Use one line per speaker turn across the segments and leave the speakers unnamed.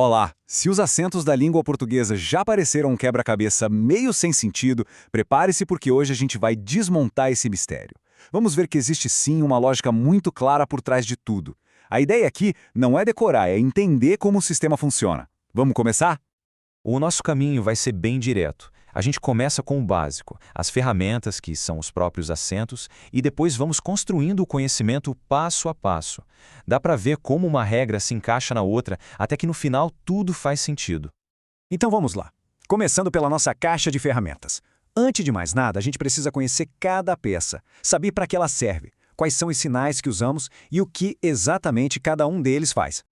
Olá! Se os acentos da língua portuguesa já pareceram um quebra-cabeça meio sem sentido, prepare-se porque hoje a gente vai desmontar esse mistério. Vamos ver que existe sim uma lógica muito clara por trás de tudo. A ideia aqui não é decorar, é entender como o sistema funciona. Vamos começar?
O nosso caminho vai ser bem direto. A gente começa com o básico, as ferramentas, que são os próprios acentos, e depois vamos construindo o conhecimento passo a passo. Dá para ver como uma regra se encaixa na outra, até que no final tudo faz sentido.
Então vamos lá. Começando pela nossa caixa de ferramentas. Antes de mais nada, a gente precisa conhecer cada peça, saber para que ela serve, quais são os sinais que usamos e o que exatamente cada um deles faz.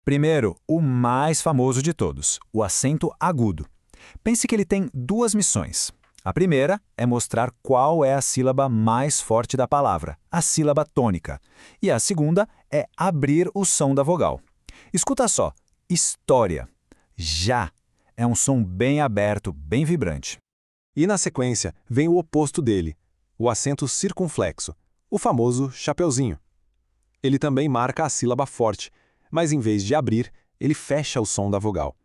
Primeiro, o mais famoso de todos, o acento agudo. Pense que ele tem duas missões. A primeira é mostrar qual é a sílaba mais forte da palavra, a sílaba tônica. E a segunda é abrir o som da vogal. Escuta só, história. Já. É um som bem aberto, bem vibrante.
E na sequência vem o oposto dele, o acento circunflexo, o famoso chapeuzinho. Ele também marca a sílaba forte, mas em vez de abrir, ele fecha o som da vogal.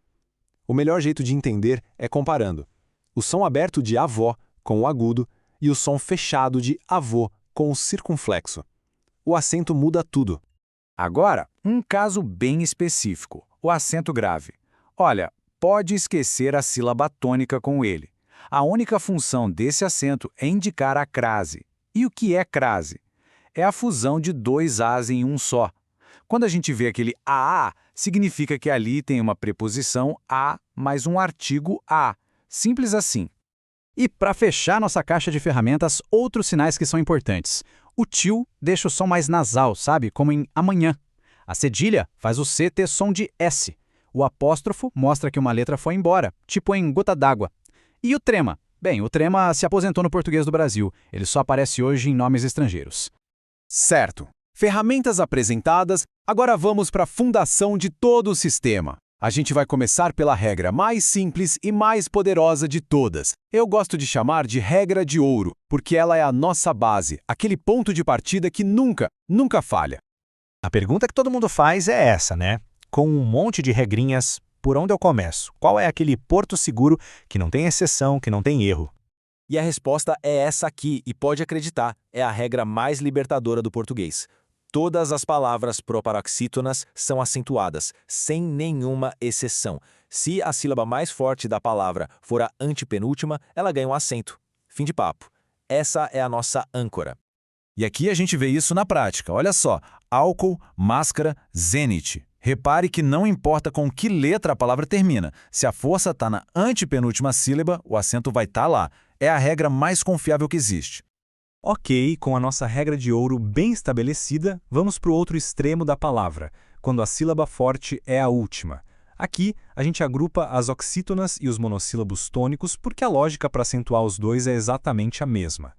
O melhor jeito de entender é comparando o som aberto de avó com o agudo e o som fechado de avô com o circunflexo. O acento muda tudo.
Agora, um caso bem específico, o acento grave. Olha, pode esquecer a sílaba tônica com ele. A única função desse acento é indicar a crase. E o que é crase? É a fusão de dois As em um só. Quando a gente vê aquele a, significa que ali tem uma preposição a mais um artigo a. Simples assim. E para fechar nossa caixa de ferramentas, outros sinais que são importantes. O tio deixa o som mais nasal, sabe? Como em amanhã. A cedilha faz o C ter som de S. O apóstrofo mostra que uma letra foi embora, tipo em gota d'água. E o trema? Bem, o trema se aposentou no português do Brasil. Ele só aparece hoje em nomes estrangeiros.
Certo. Ferramentas apresentadas, agora vamos para a fundação de todo o sistema. A gente vai começar pela regra mais simples e mais poderosa de todas. Eu gosto de chamar de regra de ouro, porque ela é a nossa base, aquele ponto de partida que nunca falha.
A pergunta que todo mundo faz é essa, né? Com um monte de regrinhas, por onde eu começo? Qual é aquele porto seguro que não tem exceção, que não tem erro?
E a resposta é essa aqui, e pode acreditar, é a regra mais libertadora do português. Todas as palavras proparoxítonas são acentuadas, sem nenhuma exceção. Se a sílaba mais forte da palavra for a antepenúltima, ela ganha um acento. Fim de papo. Essa é a nossa âncora.
E aqui a gente vê isso na prática. Olha só, álcool, máscara, zênite. Repare que não importa com que letra a palavra termina. Se a força está na antepenúltima sílaba, o acento vai estar lá. É a regra mais confiável que existe.
Ok, com a nossa regra de ouro bem estabelecida, vamos para o outro extremo da palavra, quando a sílaba forte é a última. Aqui, a gente agrupa as oxítonas e os monossílabos tônicos porque a lógica para acentuar os dois é exatamente a mesma.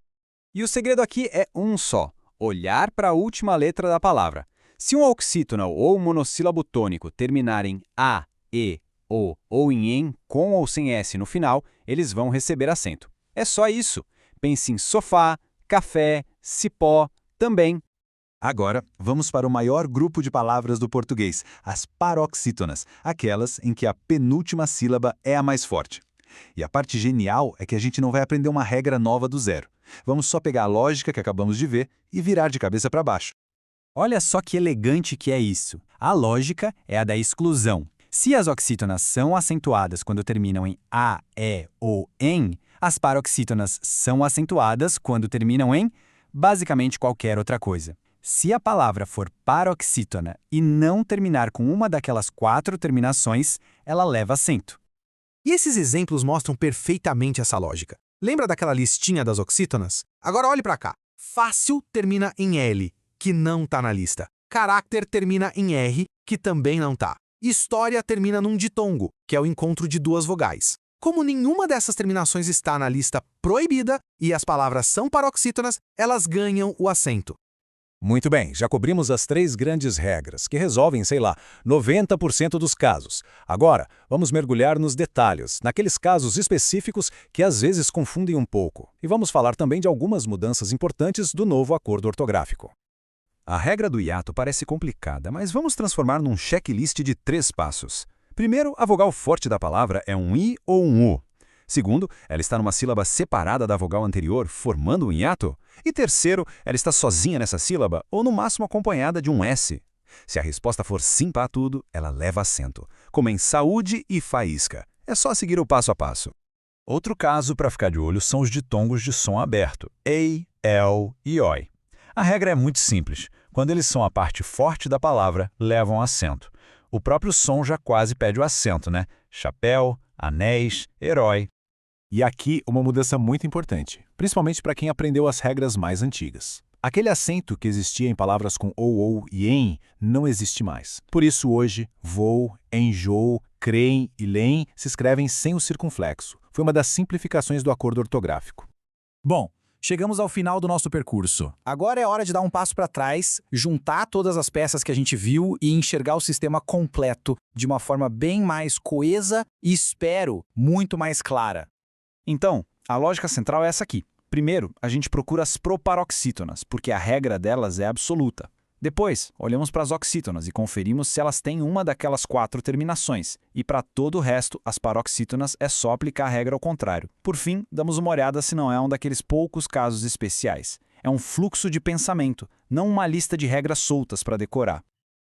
E o segredo aqui é um só, olhar para a última letra da palavra. Se um oxítona ou um monossílabo tônico terminar em a, e, o ou em em, com ou sem s no final, eles vão receber acento. É só isso. Pense em sofá, café, cipó, também.
Agora, vamos para o maior grupo de palavras do português, as paroxítonas, aquelas em que a penúltima sílaba é a mais forte. E a parte genial é que a gente não vai aprender uma regra nova do zero. Vamos só pegar a lógica que acabamos de ver e virar de cabeça para baixo.
Olha só que elegante que é isso. A lógica é a da exclusão. Se as oxítonas são acentuadas quando terminam em a, e, ou em, as paroxítonas são acentuadas quando terminam em basicamente qualquer outra coisa. Se a palavra for paroxítona e não terminar com uma daquelas 4 terminações, ela leva acento.
E esses exemplos mostram perfeitamente essa lógica. Lembra daquela listinha das oxítonas? Agora olhe para cá. Fácil termina em L, que não está na lista. Carácter termina em R, que também não está. História termina num ditongo, que é o encontro de duas vogais. Como nenhuma dessas terminações está na lista proibida e as palavras são paroxítonas, elas ganham o acento.
Muito bem, já cobrimos as 3 grandes regras, que resolvem, 90% dos casos. Agora, vamos mergulhar nos detalhes, naqueles casos específicos que às vezes confundem um pouco. E vamos falar também de algumas mudanças importantes do novo acordo ortográfico. A regra do hiato parece complicada, mas vamos transformar num checklist de 3 passos.
Primeiro, a vogal forte da palavra é um I ou um U. Segundo, ela está numa sílaba separada da vogal anterior, formando um hiato. E terceiro, ela está sozinha nessa sílaba ou no máximo acompanhada de um S. Se a resposta for sim para tudo, ela leva acento, como em saúde e faísca. É só seguir o passo a passo.
Outro caso para ficar de olho são os ditongos de som aberto, EI, EL e OI. A regra é muito simples. Quando eles são a parte forte da palavra, levam acento. O próprio som já quase pede o acento, né? Chapéu, anéis, herói.
E aqui uma mudança muito importante, principalmente para quem aprendeu as regras mais antigas. Aquele acento que existia em palavras com ou e em não existe mais. Por isso hoje, vou, enjoo, creem e leem se escrevem sem o circunflexo. Foi uma das simplificações do acordo ortográfico.
Bom, chegamos ao final do nosso percurso.
Agora é hora de dar um passo para trás, juntar todas as peças que a gente viu e enxergar o sistema completo de uma forma bem mais coesa e, espero, muito mais clara.
Então, a lógica central é essa aqui. Primeiro, a gente procura as proparoxítonas, porque a regra delas é absoluta. Depois, olhamos para as oxítonas e conferimos se elas têm uma daquelas 4 terminações. E para todo o resto, as paroxítonas é só aplicar a regra ao contrário. Por fim, damos uma olhada se não é um daqueles poucos casos especiais. É um fluxo de pensamento, não uma lista de regras soltas para decorar.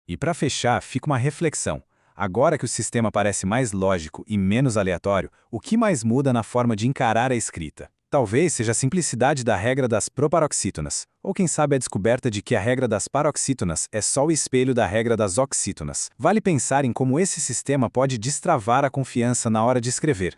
E para fechar, fica uma reflexão. Agora que o sistema parece mais lógico e menos aleatório, o que mais muda na forma de encarar a escrita? Talvez seja a simplicidade da regra das proparoxítonas, ou quem sabe a descoberta de que a regra das paroxítonas é só o espelho da regra das oxítonas. Vale pensar em como esse sistema pode destravar a confiança na hora de escrever.